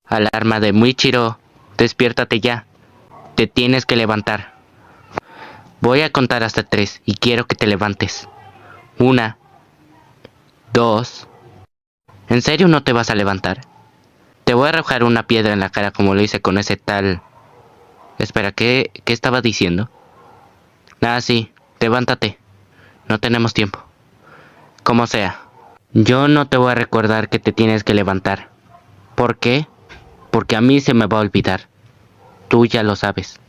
Alarma de Muichiro, despiértate ya. Te tienes que levantar. Voy a contar hasta 3 y quiero que te levantes. 1, 2. ¿En serio no te vas a levantar? Te voy a arrojar una piedra en la cara como lo hice con ese tal... Espera, ¿qué estaba diciendo? Ah, sí, levántate. No tenemos tiempo. Como sea. Yo no te voy a recordar que te tienes que levantar. ¿Por qué? Porque a mí se me va a olvidar. Tú ya lo sabes.